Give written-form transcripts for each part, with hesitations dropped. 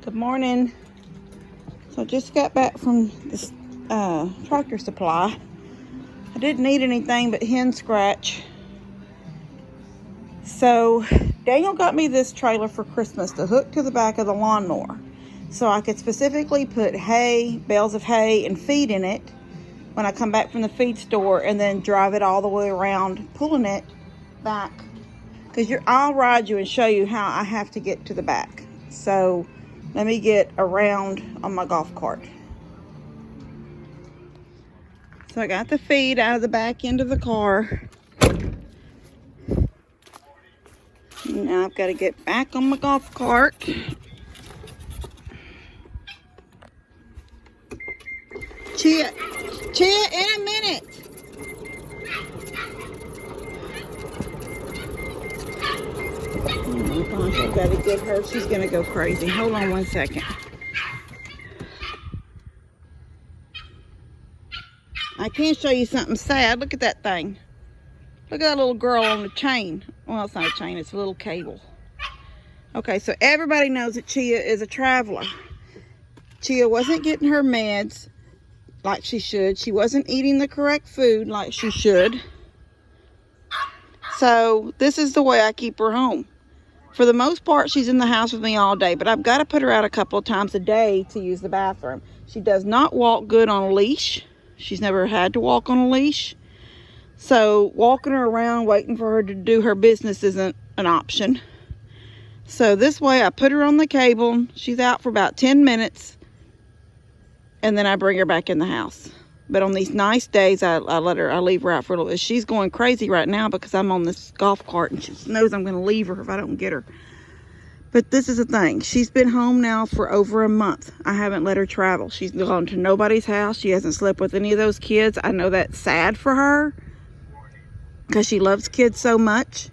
Good morning. So I just got back from this Tractor Supply. I didn't need anything but hen scratch. So Daniel got me this trailer for Christmas to hook to the back of the lawnmower, so I could specifically put hay, bales of hay, and feed in it when I come back from the feed store, and then drive it all the way around, pulling it back. Because I'll ride you and show you how I have to get to the back. So let me get around on my golf cart. So I got the feed out of the back end of the car. Now I've got to get back on my golf cart. Chia, in a minute. Oh my gosh, I've got to get her. She's going to go crazy. Hold on one second. I can show you something sad. Look at that thing. Look at that little girl on the chain. Well, it's not a chain, it's a little cable. Okay, so everybody knows that Chia is a traveler. Chia wasn't getting her meds like she should. She wasn't eating the correct food like she should. So this is the way I keep her home. For the most part, she's in the house with me all day, but I've got to put her out a couple of times a day to use the bathroom. She does not walk good on a leash. She's never had to walk on a leash. So walking her around, waiting for her to do her business isn't an option. So this way I put her on the cable. She's out for about 10 minutes. And then I bring her back in the house. But on these nice days, I leave her out for a little. She's going crazy right now because I'm on this golf cart and she knows I'm going to leave her if I don't get her. But this is the thing. She's been home now for over a month. I haven't let her travel. She's gone to nobody's house. She hasn't slept with any of those kids. I know that's sad for her because she loves kids so much.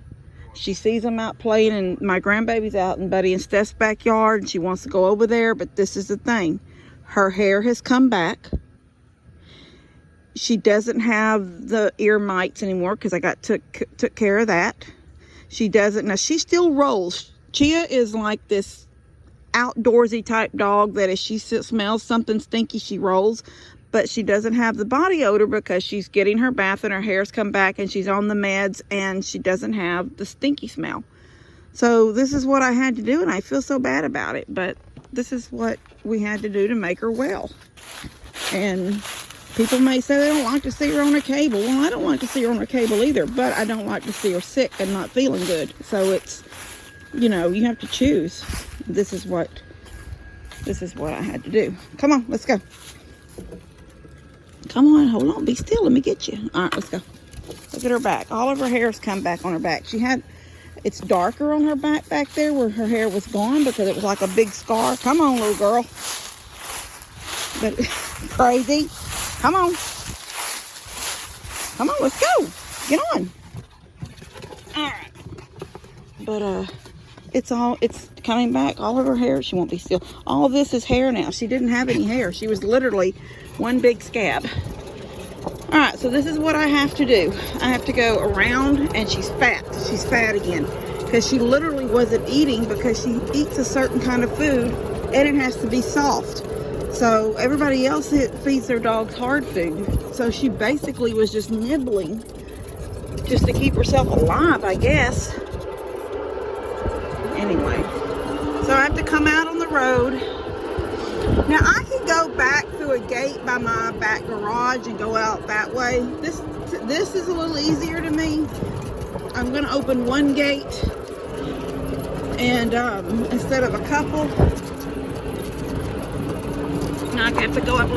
She sees them out playing, and my grandbaby's out in Buddy and Steph's backyard, and she wants to go over there. But this is the thing. Her hair has come back. She doesn't have the ear mites anymore because I took care of that. She doesn't. Now, she still rolls. Chia is like this outdoorsy type dog that if she smells something stinky, she rolls. But she doesn't have the body odor because she's getting her bath and her hair's come back and she's on the meds and she doesn't have the stinky smell. So this is what I had to do, and I feel so bad about it. But this is what we had to do to make her well. And people may say they don't like to see her on a cable. Well, I don't like to see her on a cable either, but I don't like to see her sick and not feeling good. So it's, you know, you have to choose. This is what I had to do. Come on, let's go. Come on, hold on, be still, let me get you. All right, let's go. Look at her back. All of her hair's come back on her back. It's darker on her back there where her hair was gone because it was like a big scar. Come on, little girl. But crazy. Come on. Come on, let's go. Get on. All right. But it's coming back. All of her hair, she won't be still. All of this is hair now. She didn't have any hair. She was literally one big scab. All right, so this is what I have to do. I have to go around, and she's fat. She's fat again because she literally wasn't eating because she eats a certain kind of food and it has to be soft. So everybody else feeds their dogs hard food. So she basically was just nibbling just to keep herself alive, I guess. Anyway, so I have to come out on the road. Now I can go back through a gate by my back garage and go out that way. This is a little easier to me. I'm going to open one gate and instead of a couple. I have to go up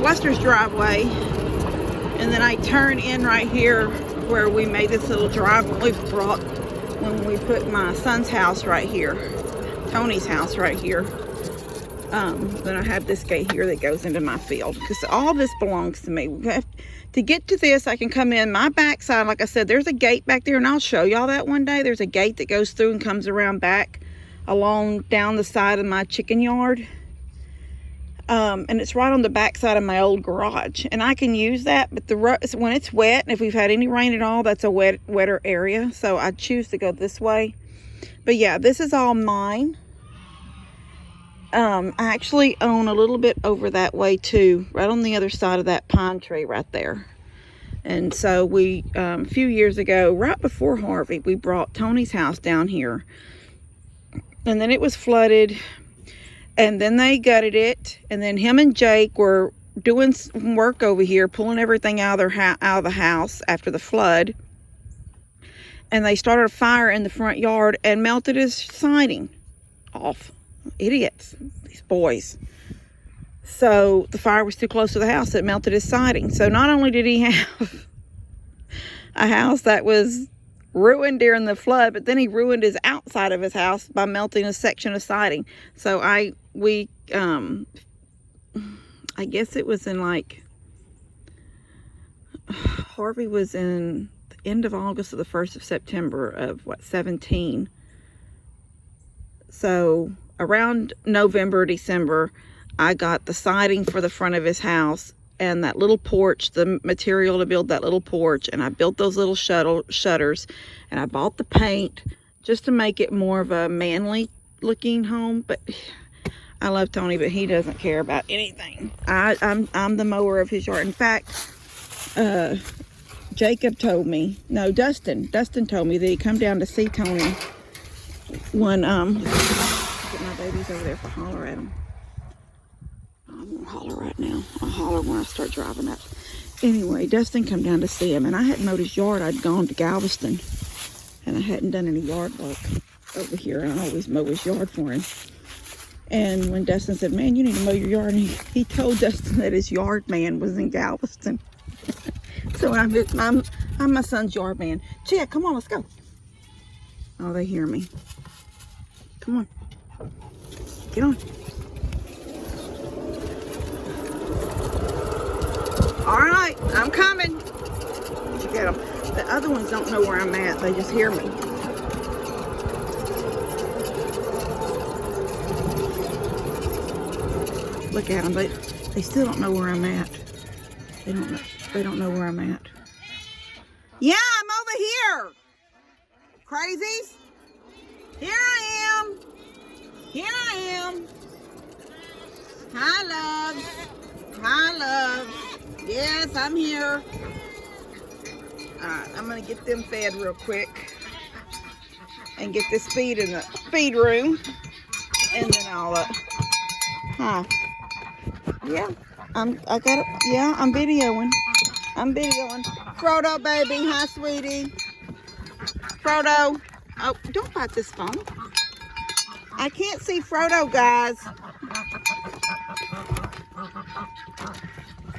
Lester's driveway, and then I turn in right here where we made this little drive when we put my son's house right here, Tony's house right here. Then I have this gate here that goes into my field because all this belongs to me. To get to this, I can come in my backside. Like I said, there's a gate back there, and I'll show y'all that one day. There's a gate that goes through and comes around back along down the side of my chicken yard. And it's right on the back side of my old garage, and I can use that. But when it's wet, and if we've had any rain at all, that's a wetter area. So I choose to go this way. But yeah, this is all mine. I actually own a little bit over that way too, right on the other side of that pine tree right there. And so we, a few years ago, right before Harvey, we brought Tony's house down here. And then it was flooded. And then they gutted it. And then him and Jake were doing some work over here, pulling everything out of the house after the flood. And they started a fire in the front yard and melted his siding off. Idiots, these boys. So the fire was too close to the house. It melted his siding. So not only did he have a house that was ruined during the flood, but then he ruined his outside of his house by melting a section of siding. So I guess it was in like, Harvey was in the end of August or the 1st of September of 17. So around November, December, I got the siding for the front of his house and that little porch, the material to build that little porch. And I built those little shutters, and I bought the paint just to make it more of a manly looking home. But I love Tony, but he doesn't care about anything. I'm the mower of his yard. In fact, Jacob told me, no, Dustin told me that he'd come down to see Tony when, get my babies over there for holler at them. I'm gonna holler right now. I'll holler when I start driving up. Anyway, Dustin come down to see him, and I hadn't mowed his yard. I'd gone to Galveston, and I hadn't done any yard work over here. And I always mow his yard for him. And when Dustin said, man, you need to mow your yard, and he told Dustin that his yard man was in Galveston. So I'm my son's yard man. Chia, come on, let's go. Oh, they hear me. Come on. Get on. All right, I'm coming. Did you get them? The other ones don't know where I'm at. They just hear me. Look at them. They still don't know where I'm at. They don't know where I'm at. Yeah, I'm over here. Crazies. Here I am. Here I am. Hi, love. Hi, love. Yes, I'm here. Alright, I'm going to get them fed real quick. And get this feed in the feed room. And then I'll, hi. Yeah, I'm videoing. I'm videoing. Frodo, baby. Hi, sweetie. Frodo. Oh, don't bite this phone. I can't see Frodo, guys.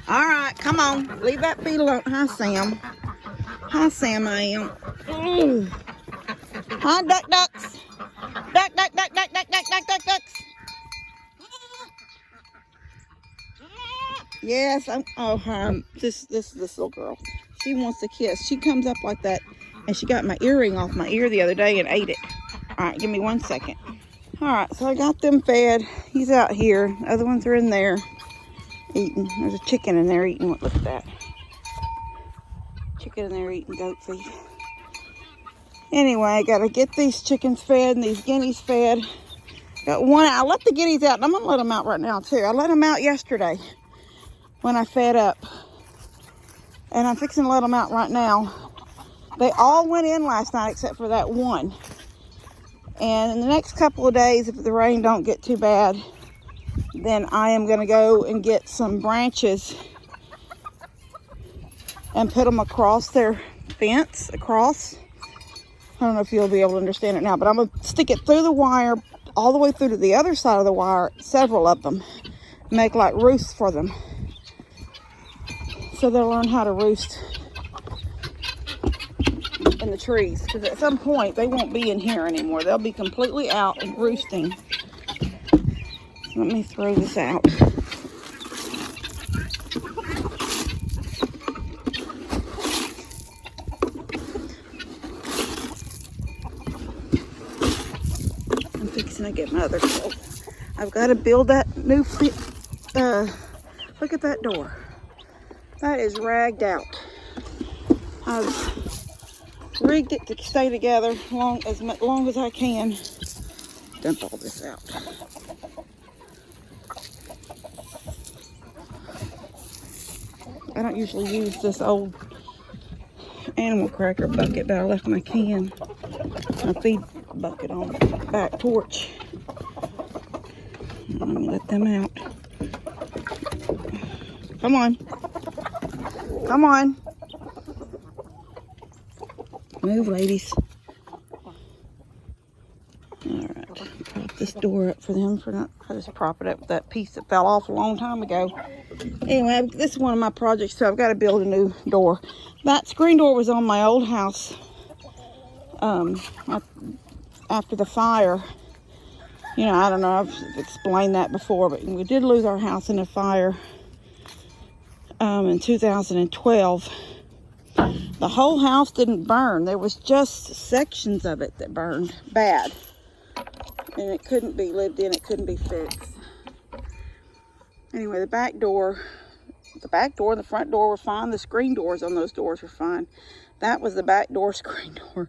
All right, come on. Leave that feet alone. Hi, Sam. Hi, Sam, I am. Ooh. Hi, ducks. Duck, ducks. Yes, this little girl. She wants to kiss. She comes up like that, and she got my earring off my ear the other day and ate it. All right, give me 1 second. All right, so I got them fed. He's out here. The other ones are in there eating. There's a chicken in there eating. Look at that. Chicken in there eating goat feed. Anyway, I got to get these chickens fed and these guineas fed. Got one. I let the guineas out, and I'm going to let them out right now, too. I let them out yesterday when I fed up. And I'm fixing to let them out right now. They all went in last night except for that one. And in the next couple of days, if the rain don't get too bad, then I am going to go and get some branches and put them across their fence, across. I don't know if you'll be able to understand it now, but I'm going to stick it through the wire, all the way through to the other side of the wire, several of them, make like roosts for them. So they'll learn how to roost in the trees, because at some point they won't be in here anymore. They'll be completely out and roosting. Let me throw this out. I'm fixing to get my other coat. I've got to build that new look at that door. That is ragged out. I've rigged it to stay together long as I can. Dump all this out. I don't usually use this old animal cracker bucket, but I left my can, my feed bucket on the back porch. Let me let them out. Come on. Come on. Move, ladies. Alright, prop this door up for them for not. I just prop it up with that piece that fell off a long time ago. Anyway, this is one of my projects, so I've got to build a new door. That screen door was on my old house after the fire. You know, I don't know, I've explained that before, but we did lose our house in a fire in 2012. The whole house didn't burn. There was just sections of it that burned bad. And it couldn't be lived in, it couldn't be fixed. Anyway, the back door and the front door were fine. The screen doors on those doors were fine. That was the back door screen door.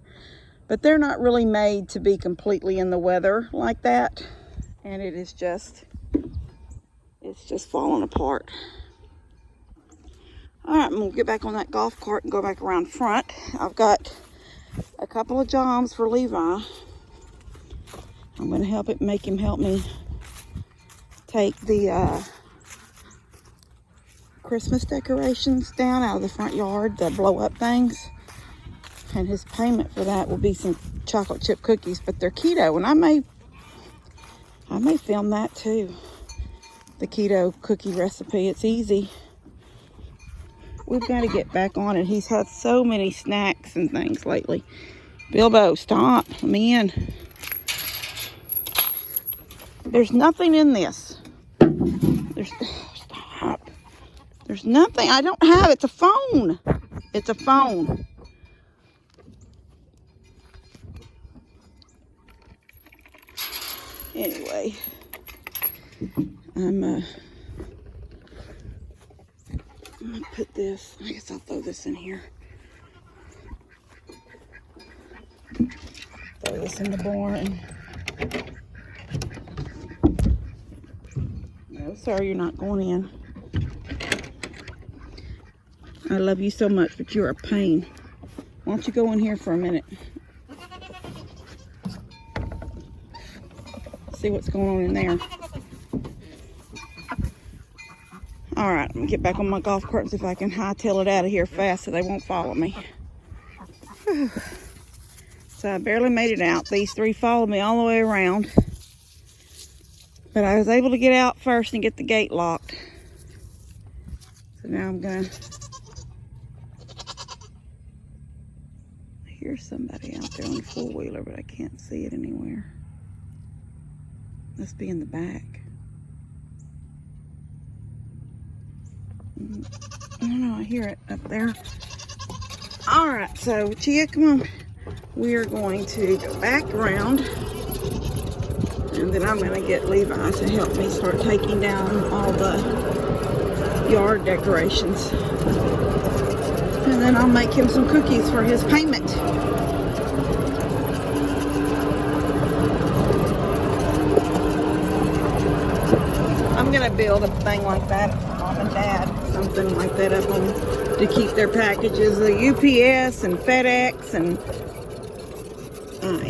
But they're not really made to be completely in the weather like that. And it's just falling apart. All right, I'm gonna get back on that golf cart and go back around front. I've got a couple of jobs for Levi. I'm gonna make him help me take the Christmas decorations down out of the front yard, the blow up things. And his payment for that will be some chocolate chip cookies, but they're keto, and I may film that too. The keto cookie recipe, it's easy. We've got to get back on it. He's had so many snacks and things lately. Bilbo, stop. Let me in. There's nothing in this. Stop. There's nothing. I don't have. It's a phone. It's a phone. Anyway, I'm gonna put this, I guess I'll throw this in here. Throw this in the barn. No, sir, you're not going in. I love you so much, but you're a pain. Why don't you go in here for a minute? See what's going on in there. All right, I'm gonna get back on my golf cart and see if I can hightail it out of here fast so they won't follow me. Whew. So I barely made it out. These three followed me all the way around. But I was able to get out first and get the gate locked. So now I'm gonna... I hear somebody out there on the four-wheeler, but I can't see it anywhere. Must be in the back. I don't know, I hear it up there. All right, so Chia, come on. We are going to go back around, and then I'm going to get Levi to help me start taking down all the yard decorations. And then I'll make him some cookies for his payment. I'm going to build a thing like that for Mom and Dad, something like that up on to keep their packages. The UPS and FedEx and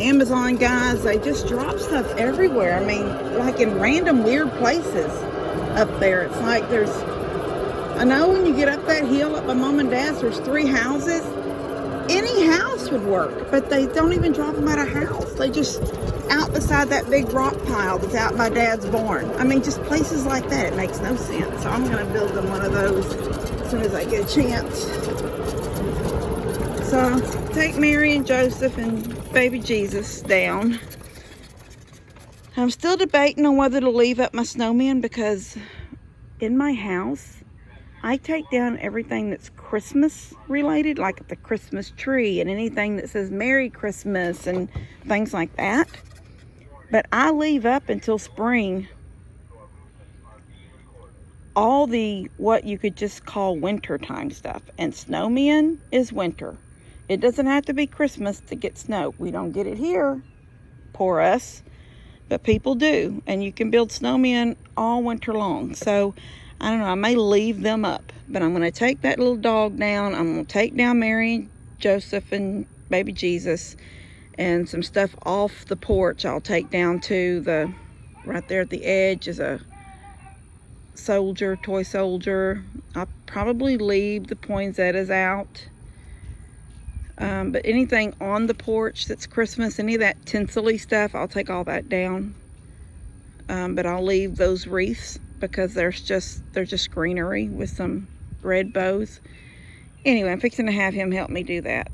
Amazon guys, they just drop stuff everywhere. I mean, like in random weird places up there. It's like I know when you get up that hill up by Mom and Dad's, there's 3 houses. Any house would work, but they don't even drop them at a house. They just out beside that big rock pile that's out by Dad's barn. I mean, just places like that. It makes no sense. So I'm going to build them one of those as soon as I get a chance. So take Mary and Joseph and baby Jesus down. I'm still debating on whether to leave up my snowman, because in my house, I take down everything that's Christmas related, like the Christmas tree and anything that says Merry Christmas and things like that. But I leave up until spring all the what you could just call winter time stuff. And snowman is winter. It doesn't have to be Christmas to get snow. We don't get it here, poor us, but people do. And you can build snowmen all winter long. So I don't know, I may leave them up, but I'm going to take that little dog down. I'm going to take down Mary and Joseph and baby Jesus, and some stuff off the porch I'll take down to the, right there at the edge is a soldier, toy soldier. I'll probably leave the poinsettias out. But anything on the porch that's Christmas, any of that tinsel-y stuff, I'll take all that down. But I'll leave those wreaths because they're just greenery with some red bows. Anyway, I'm fixing to have him help me do that.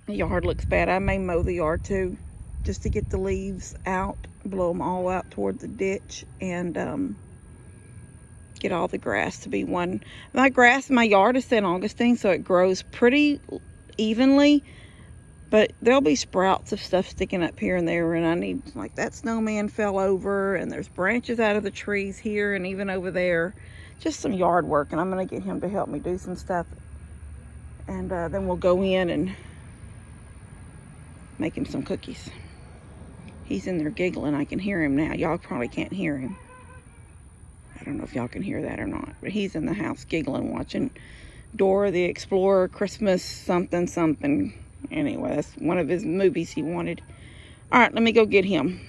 The yard looks bad. I may mow the yard too, just to get the leaves out, blow them all out toward the ditch, and get all the grass to be one. My grass in my yard is St. Augustine, so it grows pretty evenly, but there'll be sprouts of stuff sticking up here and there, and I need, like, that snowman fell over, and there's branches out of the trees here and even over there. Just some yard work, and I'm going to get him to help me do some stuff, and then we'll go in and make him some cookies. He's in there giggling. I can hear him now. Y'all probably can't hear him. I don't know if y'all can hear that or not, but he's in the house giggling, watching Dora the Explorer, Christmas something something. Anyway, that's one of his movies he wanted. All right, let me go get him.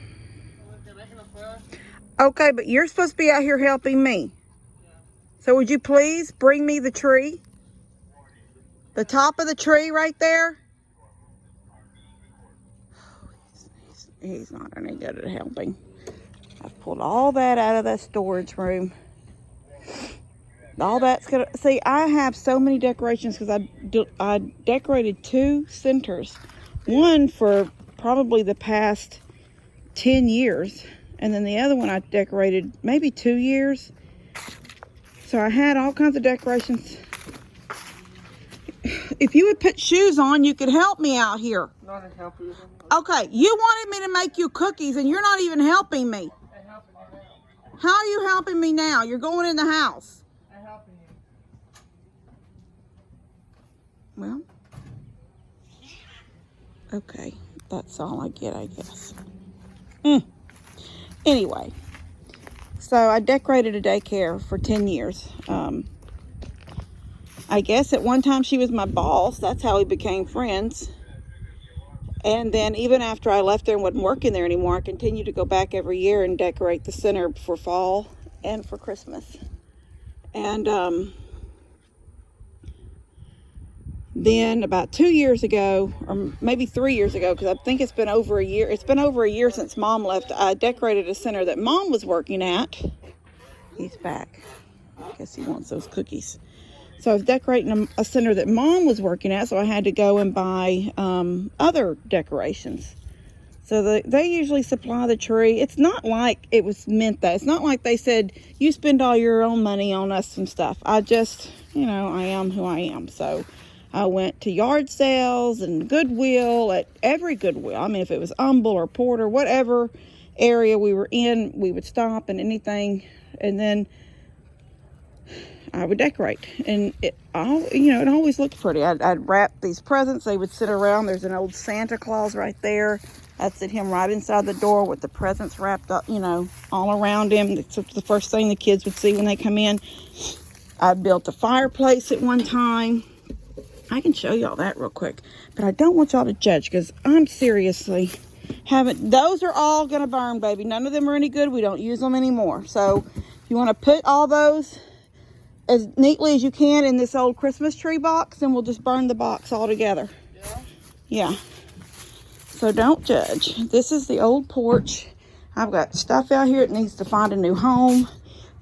Okay, but you're supposed to be out here helping me. So would you please bring me the tree? The top of the tree right there? He's not any good at helping. I've pulled all that out of that storage room. All that's gonna, see, I have so many decorations because I decorated 2 centers. One for probably the past 10 years. And then the other one I decorated maybe 2 years. So I had all kinds of decorations. If you would put shoes on, you could help me out here. Not to help you. Okay, you wanted me to make you cookies and you're not even helping me. How are you helping me now? You're going in the house. I'm helping you. Well, okay, that's all I get, I guess. Anyway, so I decorated a daycare for 10 years. I guess at one time she was my boss. That's how we became friends. And then even after I left there and wasn't working there anymore, I continued to go back every year and decorate the center for fall and for Christmas. And then about 2 years ago, or maybe 3 years ago, because I think it's been over a year. It's been over a year since Mom left. I decorated a center that Mom was working at. He's back. I guess he wants those cookies. So I was decorating a center that Mom was working at, so I had to go and buy other decorations. So they usually supply the tree. It's not like it was meant that. It's not like they said, you spend all your own money on us and stuff. I just, you know, I am who I am. So I went to yard sales and Goodwill, at every Goodwill. I mean, if it was Humble or Porter, whatever area we were in, we would stop and anything. And then I would decorate, and it always looked pretty. I'd wrap these presents. They would sit around. There's an old Santa Claus right there. I'd sit him right inside the door with the presents wrapped up, all around him. It's the first thing the kids would see when they come in. I built a fireplace at one time. I can show y'all that real quick, but I don't want y'all to judge because I'm seriously those are all gonna burn, baby. None of them are any good. We don't use them anymore. So if you want to put all those as neatly as you can in this old Christmas tree box, and we'll just burn the box all together. Yeah. So don't judge. This is the old porch. I've got stuff out here that needs to find a new home.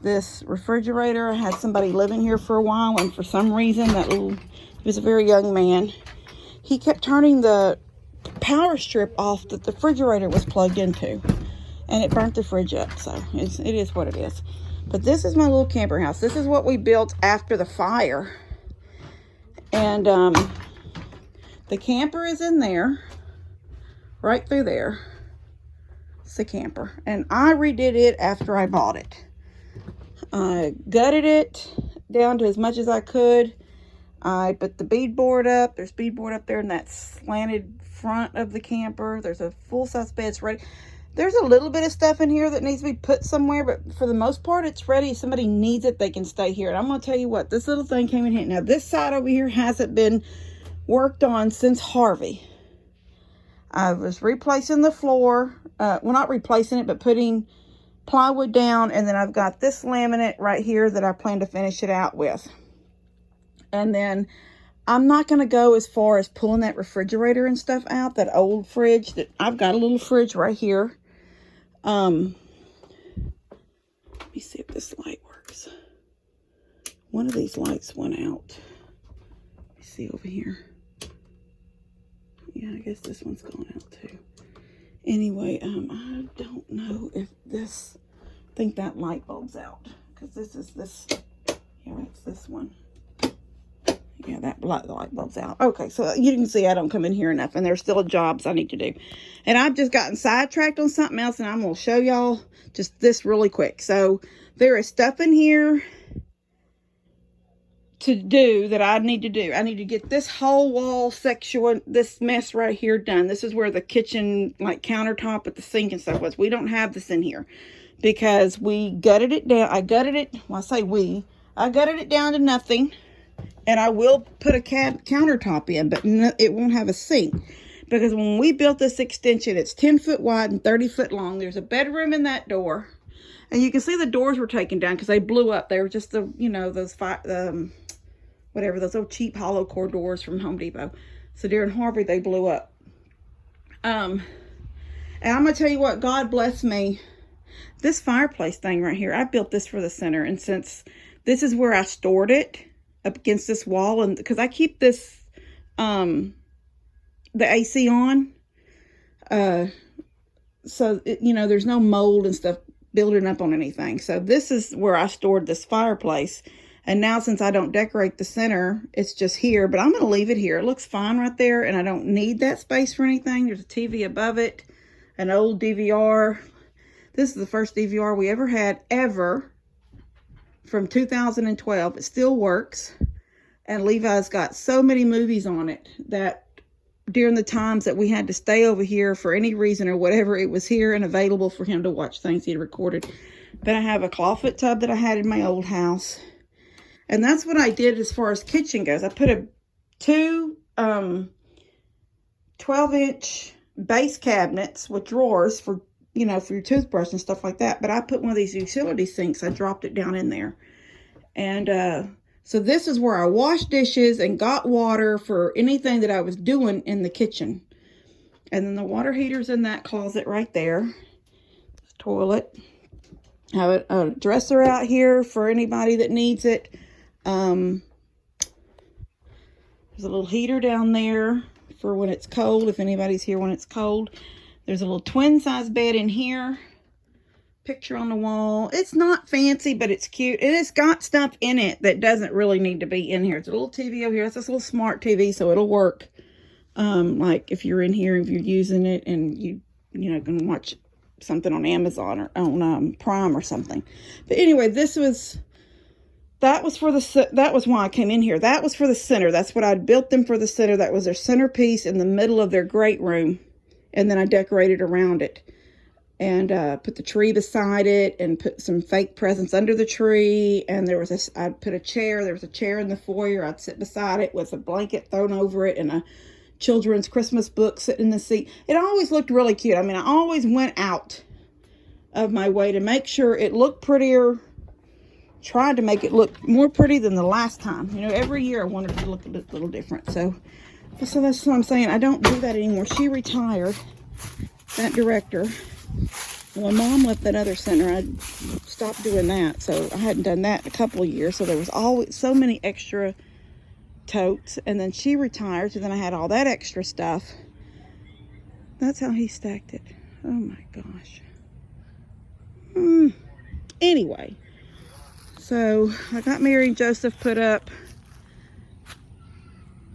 This refrigerator, I had somebody living here for a while, and for some reason he was a very young man. He kept turning the power strip off that the refrigerator was plugged into, and it burnt the fridge up. So it is what it is. But this is my little camper house. This is what we built after the fire. And the camper is in there. Right through there. It's the camper. And I redid it after I bought it. I gutted it down to as much as I could. I put the beadboard up. There's beadboard up there in that slanted front of the camper. There's a full-size bed. It's ready. There's a little bit of stuff in here that needs to be put somewhere, but for the most part, it's ready. If somebody needs it, they can stay here. And I'm going to tell you what, this little thing came in here. Now, this side over here hasn't been worked on since Harvey. I was replacing the floor. Well, not replacing it, but putting plywood down. And then I've got this laminate right here that I plan to finish it out with. And then I'm not going to go as far as pulling that refrigerator and stuff out, that old fridge. That I've got a little fridge right here. Let me see if this light works. One of these lights went out. Let me see over here. Yeah, I guess this one's gone out too. Anyway, I don't know if this, I think that light bulb's out. Because this is this, yeah, it's this one. Yeah, that light bulb's out. Okay, so you can see I don't come in here enough, and there's still jobs I need to do. And I've just gotten sidetracked on something else, and I'm going to show y'all just this really quick. So there is stuff in here to do that I need to do. I need to get this whole wall section, this mess right here done. This is where the kitchen, like countertop with the sink and stuff was. We don't have this in here because we gutted it down. I gutted it, well, I say we. I gutted it down to nothing. And I will put a countertop in, but no, it won't have a sink. Because when we built this extension, it's 10 foot wide and 30 foot long. There's a bedroom in that door. And you can see the doors were taken down because they blew up. They were just the, you know, those, whatever, those old cheap hollow core doors from Home Depot. So during Harvey, they blew up. And I'm going to tell you what, God bless me. This fireplace thing right here, I built this for the center. And since this is where I stored it, up against this wall, and because I keep this the AC on, so it, you know, there's no mold and stuff building up on anything. So this is where I stored this fireplace, and now since I don't decorate the center, it's just here. But I'm going to leave it here. It looks fine right there, and I don't need that space for anything. There's a TV above it, an old DVR. This is the first DVR we ever had ever. From 2012. It still works. And Levi's got so many movies on it that during the times that we had to stay over here for any reason or whatever, it was here and available for him to watch things he had recorded. Then I have a clawfoot tub that I had in my old house. And that's what I did as far as kitchen goes. I put two 12-inch base cabinets with drawers for, you know, for your toothbrush and stuff like that. But I put one of these utility sinks. I dropped it down in there. And so this is where I washed dishes and got water for anything that I was doing in the kitchen. And then the water heater's in that closet right there. Toilet. I have a dresser out here for anybody that needs it. There's a little heater down there for when it's cold, if anybody's here when it's cold. There's a little twin size bed in here. Picture on the wall. It's not fancy, but it's cute. And it's got stuff in it that doesn't really need to be in here. It's a little TV over here. It's this little smart TV, so it'll work. Like if you're in here, if you're using it and you know, can watch something on Amazon or on Prime or something. But anyway, that was why I came in here. That was for the center. That's what I'd built them for, the center. That was their centerpiece in the middle of their great room. And then I decorated around it and put the tree beside it and put some fake presents under the tree. And I'd put a chair. There was a chair in the foyer. I'd sit beside it with a blanket thrown over it and a children's Christmas book sitting in the seat. It always looked really cute. I mean, I always went out of my way to make sure it looked prettier. Tried to make it look more pretty than the last time. You know, every year I wanted it to look a little different. So that's what I'm saying. I don't do that anymore. She retired, that director. When Mom left that other center, I stopped doing that. So I hadn't done that in a couple of years. So there was always so many extra totes. And then she retired. So then I had all that extra stuff. That's how he stacked it. Oh my gosh. Anyway. So I got Mary and Joseph put up.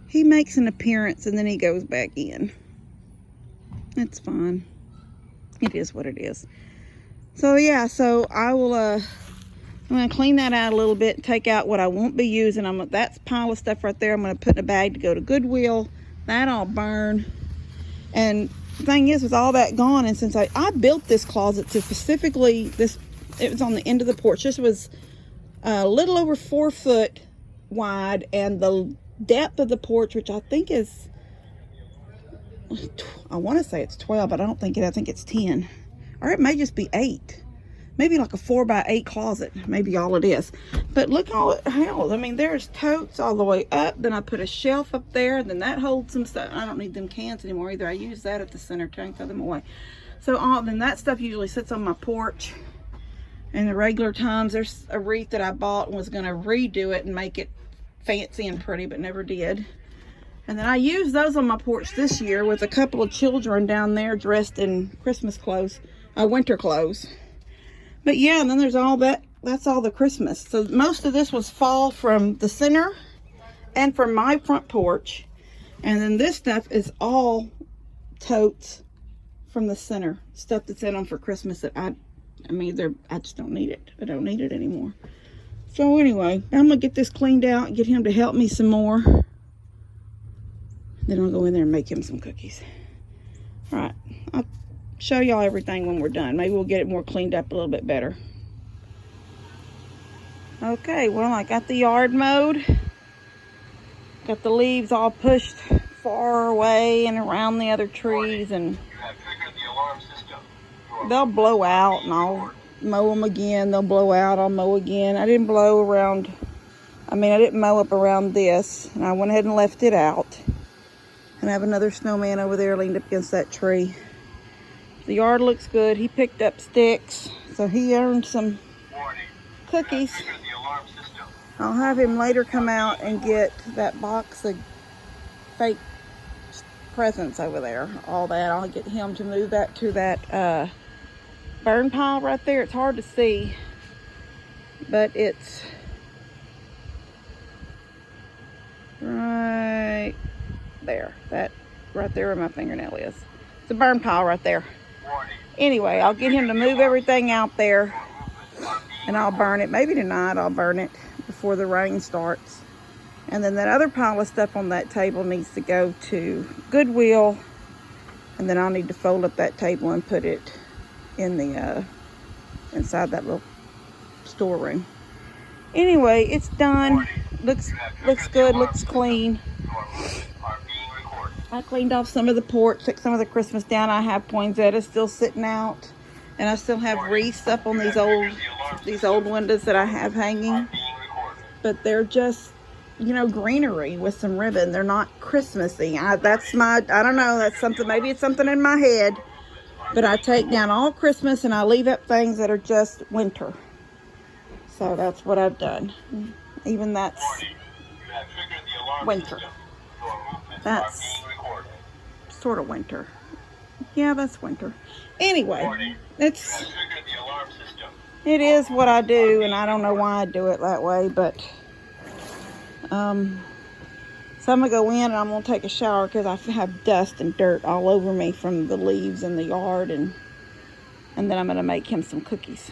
He makes an appearance and then he goes back in. It's fine. It is what it is. So yeah, so I will I'm gonna clean that out a little bit, take out what I won't be using. That's pile of stuff right there. I'm gonna put in a bag to go to Goodwill. That'll burn. And The thing is, with all that gone, and since I built this closet to specifically this, it was on the end of the porch. This was a little over 4 foot wide, and the depth of the porch, which I think is, I want to say it's 12, but I don't think it. I think it's 10, or it may just be 8. Maybe like a 4x8 closet, maybe all it is. But look all it held. I mean, there's totes all the way up. Then I put a shelf up there. Then that holds some stuff. I don't need them cans anymore either. I use that at the center tank, throw them away. So then that stuff usually sits on my porch. In the regular times, there's a wreath that I bought and was going to redo it and make it fancy and pretty, but never did. And then I used those on my porch this year with a couple of children down there dressed in Christmas clothes, winter clothes. But yeah, and then there's all that. That's all the Christmas. So most of this was fall from the center and from my front porch. And then this stuff is all totes from the center. Stuff that's in them for Christmas that I just don't need it. I don't need it anymore. So anyway, I'm going to get this cleaned out and get him to help me some more. Then I'll go in there and make him some cookies. All right. I'll show y'all everything when we're done. Maybe we'll get it more cleaned up a little bit better. Okay, well, I got the yard mowed. Got the leaves all pushed far away and around the other trees, and they'll blow out, and I'll mow them again. They'll blow out, I'll mow again. I didn't mow up around this, and I went ahead and left it out. And I have another snowman over there leaned up against that tree. The yard looks good. He picked up sticks, so he earned some cookies. I'll have him later come out and get that box of fake presents over there. All that. I'll get him to move that to that burn pile right there. It's hard to see, but it's right there. That right there where my fingernail is. It's a burn pile right there. Anyway, I'll get him to move everything out there, and I'll burn it. Maybe tonight I'll burn it before the rain starts. And then that other pile of stuff on that table needs to go to Goodwill, and then I'll need to fold up that table and put it in the inside that little storeroom. Anyway, it's done. Looks good. Looks clean. I cleaned off some of the porch, took some of the Christmas down. I have poinsettias still sitting out, and I still have wreaths up on these old windows that I have hanging. But they're just, greenery with some ribbon. They're not Christmassy. I don't know. That's something. Maybe it's something in my head. But I take down all Christmas and I leave up things that are just winter. So that's what I've done. Even that's winter. That's sort of winter. Yeah, that's winter. Anyway, it is what I do, and I don't know why I do it that way, but so I'm gonna go in and I'm gonna take a shower because I have dust and dirt all over me from the leaves in the yard, and then I'm gonna make him some cookies.